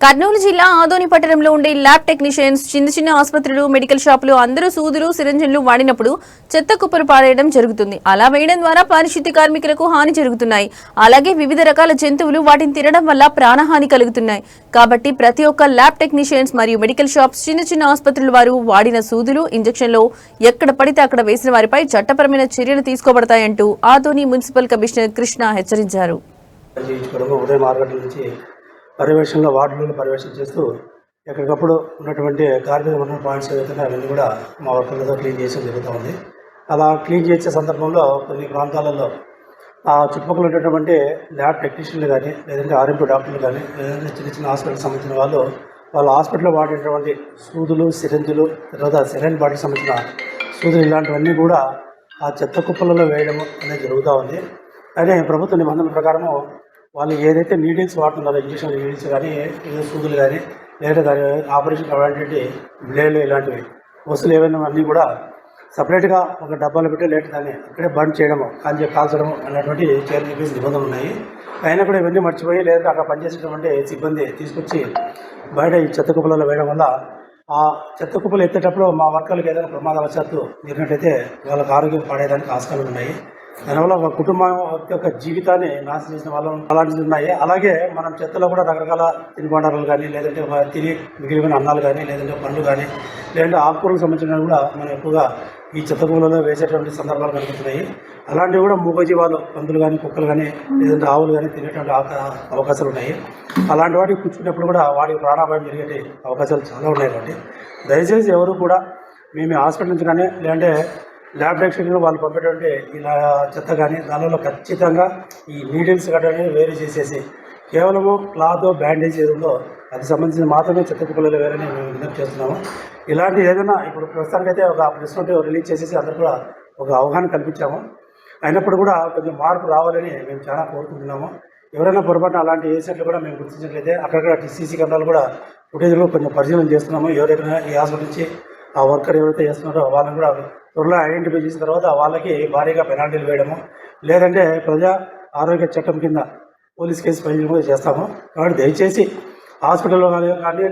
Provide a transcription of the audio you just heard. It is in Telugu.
కర్నూలు జిల్లా ఆదోని పట్టణంలో ఉండే ల్యాబ్ టెక్నీషియన్స్ చిన్న ఆసుపత్రులు మెడికల్ షాపులు అందరూ సూదులు సిరంజన్లు వాడినప్పుడు చెత్త కుప్పలు పారేయడం జరుగుతుంది. అలా వేయడం ద్వారా పారిశుద్ధ్య కార్మికులకు హాని జరుగుతున్నాయి. అలాగే వివిధ రకాల జంతువులు వాటిని తినడం వల్ల ప్రాణహాని కలుగుతున్నాయి. కాబట్టి ప్రతి ఒక్క ల్యాబ్ టెక్నీషియన్స్ మరియు మెడికల్ షాప్స్ చిన్న ఆసుపత్రుల వారు వాడిన సూదులు ఇంజెక్షన్లు ఎక్కడ పడితే అక్కడ వేసిన వారిపై చట్టపరమైన చర్యలు తీసుకోబడతాయంటూ ఆదోని మున్సిపల్ కమిషనర్ కృష్ణ హెచ్చరించారు. పర్యవేక్షణలో వార్డులలో పర్యవేక్షణ చేస్తూ ఎక్కడికప్పుడు ఉన్నటువంటి కార్మిక ఉన్న పాయింట్స్ ఏవైతే అవన్నీ కూడా మా వర్కర్లతో క్లీన్ చేయడం జరుగుతూ ఉంది. అలా క్లీన్ చేసే సందర్భంలో కొన్ని ప్రాంతాలలో ఆ చుట్టుపక్కల ఉన్నటువంటి ల్యాబ్ టెక్నీషియన్లు కానీ లేదంటే ఆర్ఎంపీ డాక్టర్లు కానీ లేదంటే చిన్న హాస్పిటల్కి సంబంధించిన వాళ్ళ హాస్పిటల్లో వాడేటువంటి సూదులు సిరంజులు తర్వాత సెలైన్ బాడీకి సంబంధించిన సూదులు ఇలాంటివన్నీ కూడా ఆ చెత్త కుప్పలలో వేయడం అనేది జరుగుతూ ఉంది. అయితే ప్రభుత్వ నిబంధనల ప్రకారము వాళ్ళు ఏదైతే నీడిల్స్ వాడుతున్నారో ఇంజక్షన్ నీడిల్స్ కానీ సూదులు కానీ లేదా ఆపరేషన్ కావాలంటే బ్లేడ్లు ఇలాంటివి వస్తువులు ఏవైనా అన్నీ కూడా సపరేట్గా ఒక డబ్బాలు పెట్టి లేదా దాన్ని అక్కడే బండ్ చేయడము కాల్చడము అన్నటువంటి చర్యలు చెప్పేసి నిబంధనలు ఉన్నాయి. అయినా కూడా ఇవన్నీ మర్చిపోయి లేదా అక్కడ పనిచేసేటువంటి సిబ్బంది తీసుకొచ్చి బయట ఈ చెత్త కుప్పలలో వేయడం వల్ల ఆ చెత్త కుప్పలు ఎత్తేటప్పుడు మా వర్కర్లకు ఏదైనా ప్రమాదవశాత్తు జరిగినట్టయితే వాళ్ళకి ఆరోగ్యం పాడేదానికి ఆస్కారాలు ఉన్నాయి. దానివల్ల ఒక కుటుంబం యొక్క జీవితాన్ని నాశనం చేసిన వాళ్ళు అలాంటివి ఉన్నాయి. అలాగే మనం చెత్తలో కూడా రకరకాల తినుబండారాలు కానీ లేదంటే తిని మిగిలిన అన్నాలు కానీ లేదంటే పండ్లు కానీ లేదంటే ఆకుకూరలకు సంబంధించినవి కూడా మనం ఎక్కువగా ఈ చెత్త కుప్పలలో వేసేటువంటి సందర్భాలు కనిపిస్తున్నాయి. అలాంటివి కూడా మూగజీవాలు పందులు కానీ కుక్కలు కానీ లేదంటే ఆవులు కానీ తినేటువంటి అవకాశాలు ఉన్నాయి. అలాంటి వాటికి కూర్చున్నప్పుడు కూడా వాటికి ప్రాణాపాయం జరిగే అవకాశాలు చాలా ఉన్నాయి. కాబట్టి దయచేసి ఎవరు కూడా మేము హాస్పిటల్ నుంచి కానీ లేదంటే ల్యాబ్ టెక్నీషియన్లు వాళ్ళు పంపేటువంటి ఇలా చెత్త కానీ దానిలో ఖచ్చితంగా ఈ నీడిల్స్ గట్రా వేరు చేసేసి కేవలము క్లాత్ బ్యాండేజ్ ఏదో అది సంబంధించిన మాత్రమే చెత్త కుప్పలలో వేరని మేము విజ్ఞప్తి చేస్తున్నాము. ఇలాంటి ఏదైనా ఇప్పుడు ప్రస్తుతానికైతే ఒక ప్రెస్ నోట్ రిలీజ్ చేసేసి అందరూ కూడా ఒక అవగాహన కల్పించాము. అయినప్పుడు కూడా కొంచెం మార్పు రావాలని మేము చాలా కోరుకుంటున్నాము. ఎవరైనా పొరపాటున అలాంటి ఏసెట్లు కూడా మేము గుర్తించినట్లయితే అక్కడక్కడ సీసీ కెమెరాలు కూడా ఫుటేజ్లో కొంచెం పరిశీలన చేస్తున్నాము. ఎవరైనా ఈ హాస్పిటల్ నుంచి ఆ వర్కర్ ఎవరైతే చేస్తున్నారో వాళ్ళని కూడా త్వరలో ఐడెంటిఫై చేసిన తర్వాత వాళ్ళకి భారీగా పెనాల్టీలు వేయడము లేదంటే ప్రజా ఆరోగ్య చట్టం కింద పోలీస్ కేసు ఫైల్ కూడా చేస్తాము. కాబట్టి దయచేసి హాస్పిటల్లో కానీ